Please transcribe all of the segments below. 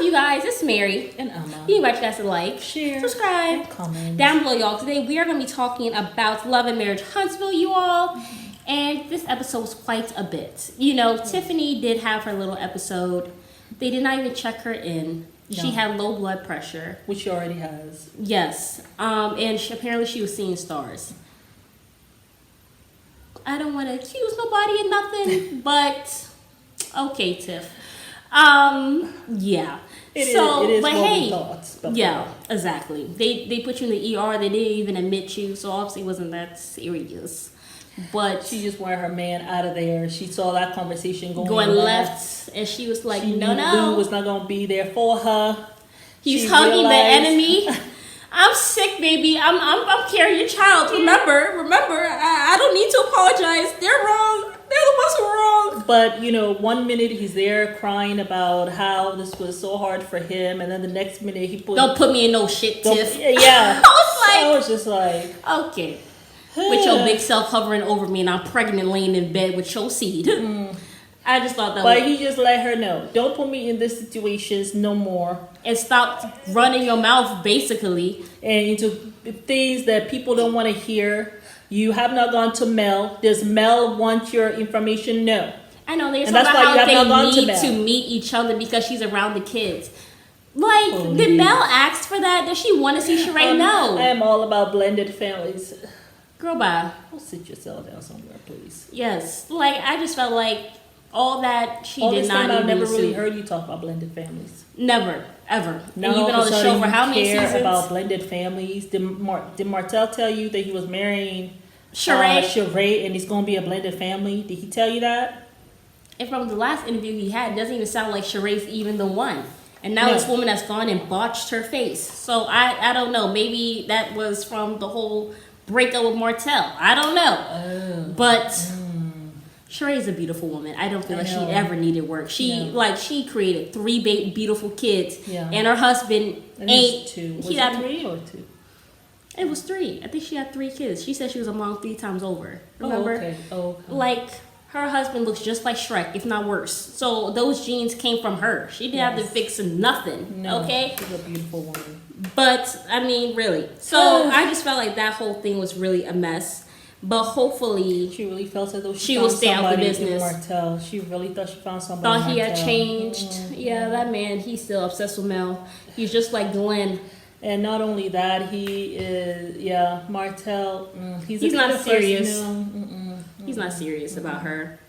you guys? It's Mary. And Emma. We invite you guys to like, share, subscribe, and comment. Down below, y'all. Today we are going to be talking about Love and Marriage Huntsville, you all. And this episode was quite a bit. You know, Tiffany did have her little episode. They did not even check her in. No. She had low blood pressure. Which she already has. Yes. And apparently she was seeing stars. I don't want to accuse nobody of nothing, but okay, Tiff. Yeah. It is but what hey, we thought. yeah, exactly. They put you in the ER. They didn't even admit you, so obviously it wasn't that serious. But she just wanted her man out of there. She saw that conversation going left, and she was like, she "No, knew no." Lou was not gonna be there for her. He's hugging the enemy. I'm sick, baby. I'm carrying your child. Remember. I don't need to apologize. They're wrong. They're the ones who are wrong. But you know, one minute he's there crying about how this was so hard for him, and then the next minute he don't put me in no shit, Tiff. Yeah. I was just like, okay. With your big self hovering over me, and I'm pregnant, laying in bed with your seed. I just thought that. But he just let her know, don't put me in these situations no more. And stop running your mouth, basically. And into things that people don't want to hear. You have not gone to Mel. Does Mel want your information? No. I know. They're talking about how they need to meet each other because she's around the kids. Like, did Mel ask for that? Does she want to see Sheree? No. I am all about blended families. Girl, bye. Go sit yourself down somewhere, please. Yes. Like, I just felt like all that she all did not need I've never to really heard you talk about blended families. Never, ever. Now, and you've been on the show for how many seasons? About blended families. Did Martell tell you that he was marrying Sheree, and it's going to be a blended family? Did he tell you that? And from the last interview he had, it doesn't even sound like Sheree's even the one. And now this woman has gone and botched her face. So I don't know. Maybe that was from the whole breakup with Martell. I don't know. But Sheree's a beautiful woman. I don't feel like she ever needed work. She created 3 beautiful kids. Yeah. And her husband ain't 2. Was it 3 or 2? It was 3. I think she had 3 kids. She said she was a mom 3 times over. Remember? Oh, okay. Like, her husband looks just like Shrek, if not worse. So those genes came from her. She didn't have to fix nothing. No, okay? She's a beautiful woman. But, I mean, really. So I just felt like that whole thing was really a mess. But hopefully, she really felt as though she will stay out of the business. Martell. She really thought she found somebody. Thought he had changed. Yeah, that man, he's still obsessed with Mel. He's just like Glenn. And not only that, he is, Martell. He's not serious. He's not serious about her.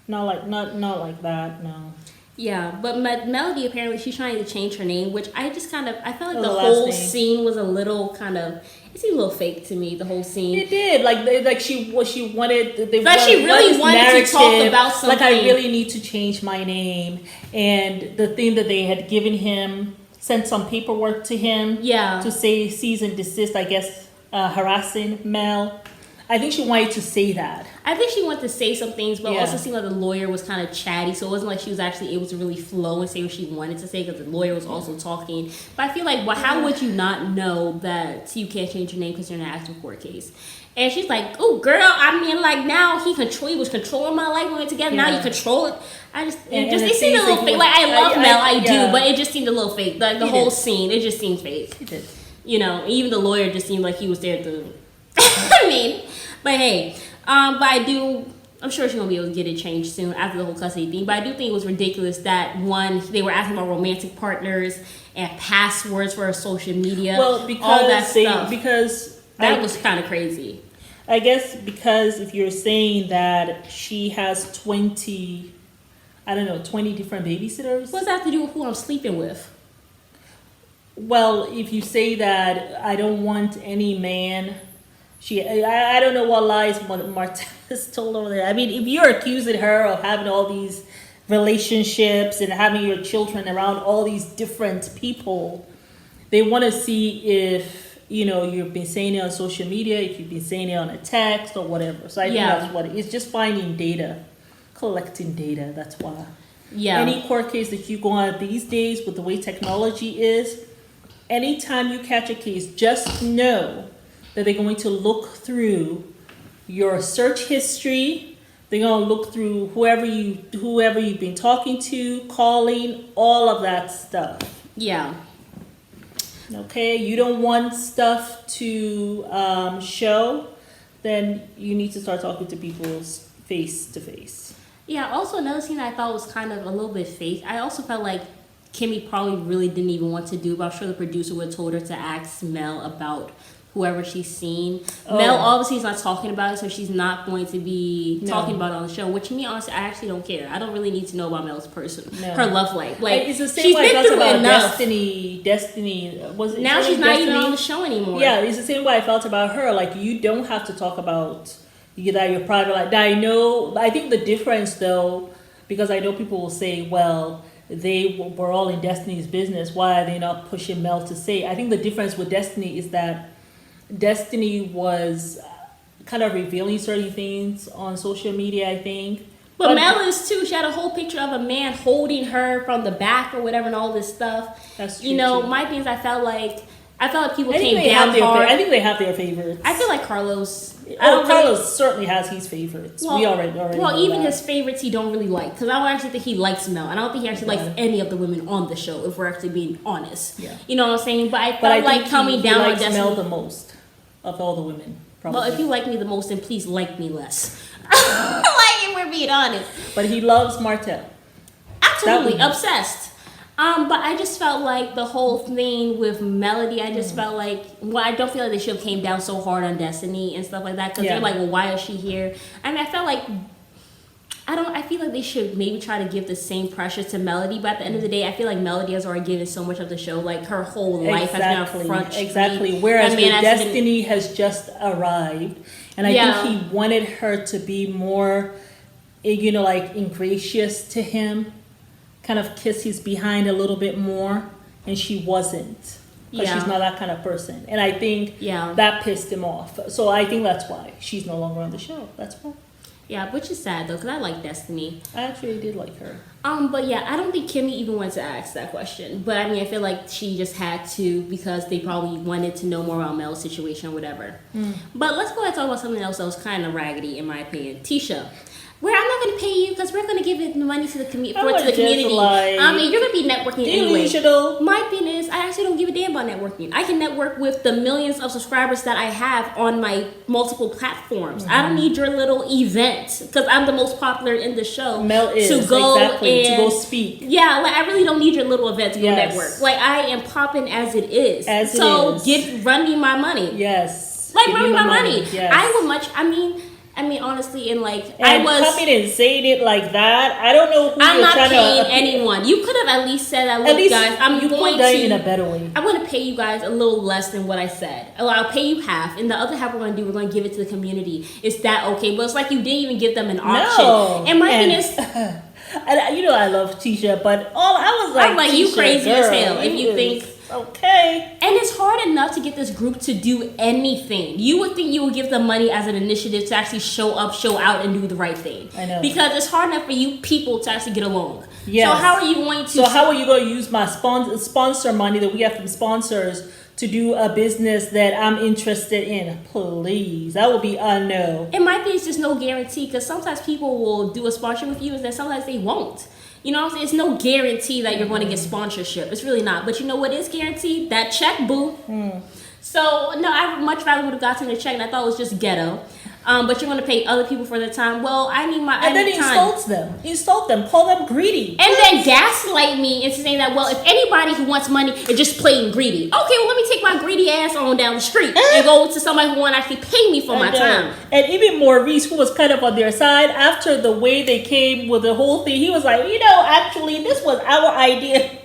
Not like that. No. Yeah, but Melody, apparently she's trying to change her name, which I just I felt like the whole scene was a little it seemed a little fake to me, the whole scene. It did. Like she wanted, she really wanted to talk about something. Like, I really need to change my name. And the thing that they had given him, sent some paperwork to him. Yeah. To say cease and desist, I guess, harassing Mel. I think she wanted to say that. I think she wanted to say some things, but also seemed like the lawyer was kind of chatty, so it wasn't like she was actually able to really flow and say what she wanted to say because the lawyer was also talking. But I feel like, how would you not know that you can't change your name because you're in an active court case? And she's like, "Oh, girl, I mean, like, now he was controlling my life when we were together. Now you control it." It seemed a little fake. Like, I love Mel, I do, but it just seemed a little fake. Like, the whole scene, it just seemed fake. It did. You know, even the lawyer just seemed like he was there to... I mean... But hey, I'm sure she's gonna be able to get it changed soon after the whole custody thing. But I do think it was ridiculous that they were asking about romantic partners and passwords for her social media. Well, because all that stuff. Because that was kind of crazy. I guess because if you're saying that she has 20 different babysitters. What does that have to do with who I'm sleeping with? Well, if you say that I don't want any man. I don't know what lies Martell has told over there. I mean, if you're accusing her of having all these relationships and having your children around all these different people, they want to see if, you've been saying it on social media, if you've been saying it on a text or whatever. So I think that's what it's just finding data, collecting data. That's why. Yeah. Any court case that you go on these days with the way technology is, anytime you catch a case, just know that they're going to look through your search history, They're gonna look through whoever you've been talking to, calling, all of that stuff. Yeah. Okay, you don't want stuff to show, then you need to start talking to people face to face. Yeah, also another scene I thought was kind of a little bit fake. I also felt like Kimmy probably really didn't even want to do, but I'm sure the producer would have told her to ask Mel about whoever she's seen. Mel obviously is not talking about it, so she's not going to be talking about it on the show, which me, honestly, I actually don't care. I don't really need to know about Mel's her love life. Like, it's the same she's way been I felt through about enough. Destiny, was it? Now she's not even on the show anymore. Yeah, it's the same way I felt about her. Like, you don't have to talk about that your private life. I think the difference, though, because I know people will say, well, they were all in Destiny's business, why are they not pushing Mel to say? I think the difference with Destiny is that Destiny was kind of revealing certain things on social media, I think. But Mel is too. She had a whole picture of a man holding her from the back or whatever and all this stuff. That's true. You know, too. my thing is I felt like people came down hard. I think they have their favorites. I feel like Carlos... Carlos certainly has his favorites. Well, we already well, even that. his favorites he don't really like. Because I don't actually think he likes Mel. And I don't think he actually likes any of the women on the show, if we're actually being honest. Yeah. You know what I'm saying? But I felt like coming down on Destiny... Mel the most of all the women, probably. Well, if you like me the most, then please like me less. Like, if we're being honest. But he loves Martell. Absolutely. Obsessed. But I just felt like the whole thing with Melody, I just felt like, well, I don't feel like they should have came down so hard on Destiny and stuff like that. Because they're like, well, why is she here? I mean, I felt like, I feel like they should maybe try to give the same pressure to Melody. But at the end of the day, I feel like Melody has already given so much of the show. Like, her whole life has been a front street. Exactly. Whereas Destiny has just arrived. And I think he wanted her to be more, like, ingracious to him. Kind of kiss his behind a little bit more, and she wasn't, because she's not that kind of person, and I think that pissed him off. So I think that's why she's no longer on the show. That's why. Yeah, which is sad though, because I like Destiny. I actually did like her. But yeah, I don't think Kimmy even wanted to ask that question. But I mean, I feel like she just had to because they probably wanted to know more about Mel's situation or whatever. But let's go ahead and talk about something else that was kind of raggedy in my opinion. Tisha. I'm not going to pay you because we're going to give it the money to the community. I mean, you're going to be networking anyway. My thing is, I actually don't give a damn about networking. I can network with the millions of subscribers that I have on my multiple platforms. I don't need your little event because I'm the most popular in the show. Mel is to go speak. Yeah, like I really don't need your little event to go network. Like I am popping as it is. Run me my money. Yes. Like run me my money. Yes. I would much. I mean, honestly, coming and saying it like that, I don't know who I'm not paying anyone. You could have at least said that, look, guys, I'm going to... in a better way. I'm going to pay you guys a little less than what I said. I'll pay you half, and the other half we're going to give it to the community. Is that okay? But it's like you didn't even give them an option. No. And my thing is... I love Tisha, but I was like... I'm like, you crazy as hell if you think... Okay. And it's hard enough to get this group to do anything. You would think you would give them money as an initiative to actually show up, show out, and do the right thing. I know. Because it's hard enough for you people to actually get along. Yes. So how are you going to... So how are you going to use my sponsor money that we have from sponsors to do a business that I'm interested in? Please. That would be a no. And my thing is just no guarantee because sometimes people will do a sponsorship with you and then sometimes they won't. You know what I'm saying? It's no guarantee that you're going to get sponsorship. It's really not. But you know what is guaranteed? That check, boo. So, no, I much rather would have gotten the check and I thought it was just ghetto. But you're going to pay other people for their time. Well, I need my time. And then insult them. Call them greedy. And then gaslight me into saying that, well, if anybody who wants money is just plain greedy. Okay, well, let me take my greedy ass on down the street and go to somebody who want to actually pay me for my time. And even Maurice, who was kind of on their side, after the way they came with the whole thing, he was like, actually, this was our idea.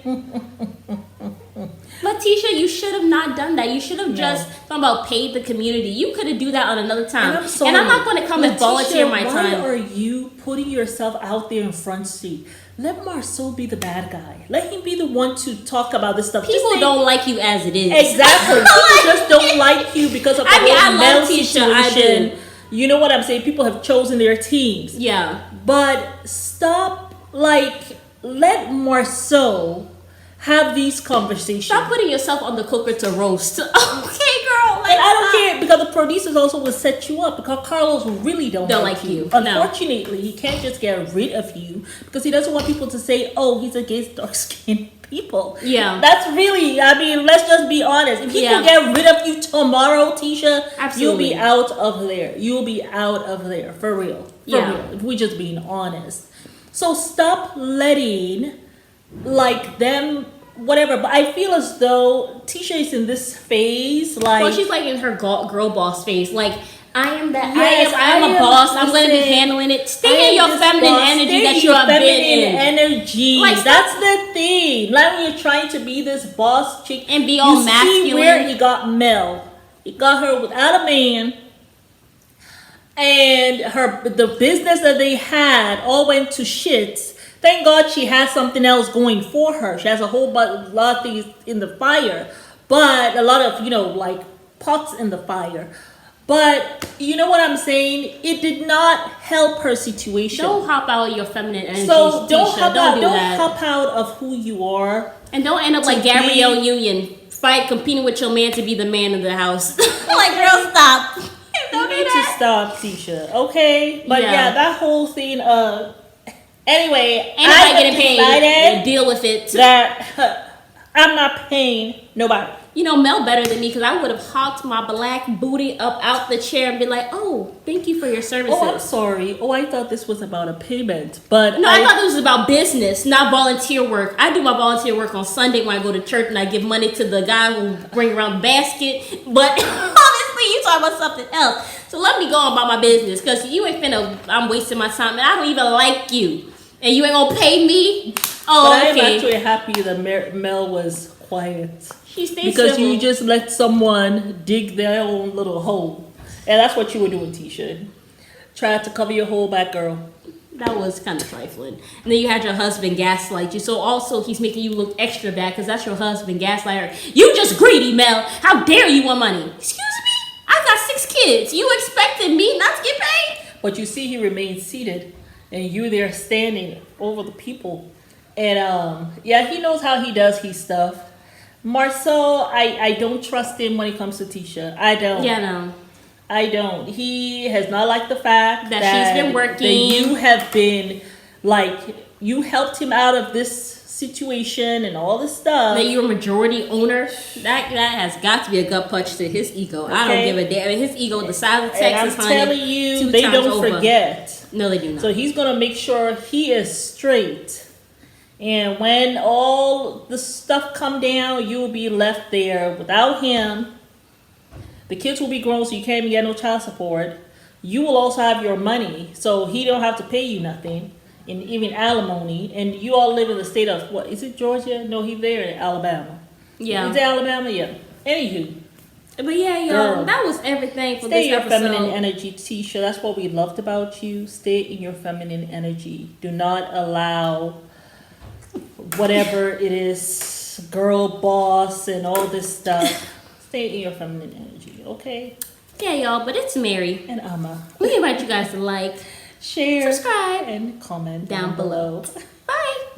Letitia, you should have not done that. You should have just thought about paid the community. You could have do that on another time. And I'm not going to come and volunteer my time. Why are you putting yourself out there in front seat? Let Marceau be the bad guy. Let him be the one to talk about this stuff. People don't like you as it is. Exactly. People just don't like you because of the whole Mel situation. You know what I'm saying? People have chosen their teams. Yeah. But stop, let Marceau have these conversations. Stop putting yourself on the cooker to roast. Okay, girl. Like, and I don't care because the producers also will set you up because Carlos really don't like you. Unfortunately, he can't just get rid of you because he doesn't want people to say, "Oh, he's against dark-skinned people." Yeah, that's really. I mean, let's just be honest. If he can get rid of you tomorrow, Tisha, you'll be out of there. You'll be out of there for real. For real. If we're just being honest. So stop letting like them. Whatever, but I feel as though Tisha is in this phase, like... Well, she's like in her girl boss phase. Like, I am a boss. I'm going to be handling it. Stay in your feminine energy that you have been in. Energy. Like, that's the thing. Like when you're trying to be this boss chick. And be all masculine. See where he got Mel. He got her without a man. And the business that they had all went to shit. Thank God she has something else going for her. She has a whole lot of things in the fire. But a lot of, like pots in the fire. But you know what I'm saying? It did not help her situation. Don't hop out of your feminine energy. So don't hop out of who you are. And don't end up like Gabrielle Union. Competing with your man to be the man of the house. Like, girl, stop. You need to stop, Tisha. Okay? But that whole thing anyway, ain't nobody getting paid. Deal with it. That I'm not paying nobody. Mel better than me because I would have hawked my black booty up out the chair and be like, "Oh, thank you for your services." Oh, I'm sorry. Oh, I thought this was about a payment, but no, I thought this was about business, not volunteer work. I do my volunteer work on Sunday when I go to church and I give money to the guy who bring around the basket. But obviously, you talking about something else. So let me go on about my business because you ain't finna. I'm wasting my time and I don't even like you. And you ain't gonna pay me? Oh, but okay. I am actually happy that Mel was quiet. She stayed because civil. You just let someone dig their own little hole. And that's what you were doing, Tisha. Tried to cover your hole back, girl. That was kind of trifling. And then you had your husband gaslight you. So also he's making you look extra bad because that's your husband gaslighter. You just greedy, Mel. How dare you want money? Excuse me? I got 6 kids. You expected me not to get paid? But you see he remains seated. And you there standing over the people. And he knows how he does his stuff. Marcel, I don't trust him when it comes to Tisha. I don't. Yeah, no. I don't. He has not liked the fact that she's been working. That you have been, you helped him out of this situation and all this stuff. That you're a majority owner. That has got to be a gut punch to his ego. Okay. I don't give a damn. I mean, his ego, the size of Texas, and I'm telling you, they don't forget. No, they do not. So he's going to make sure he is straight. And when all the stuff come down, you will be left there without him. The kids will be grown, so you can't even get no child support. You will also have your money, so he don't have to pay you nothing, and even alimony. And you all live in the state of, what, is it Georgia? No, he's there in Alabama. Yeah. Is it Alabama? Yeah. Anywho. But yeah, y'all, that was everything for this episode. Stay in your feminine energy, Tisha. That's what we loved about you. Stay in your feminine energy. Do not allow whatever it is, girl boss and all this stuff. Stay in your feminine energy, okay? Yeah, y'all, but it's Mary. And Amma. We invite you guys to like, share, subscribe, and comment down below.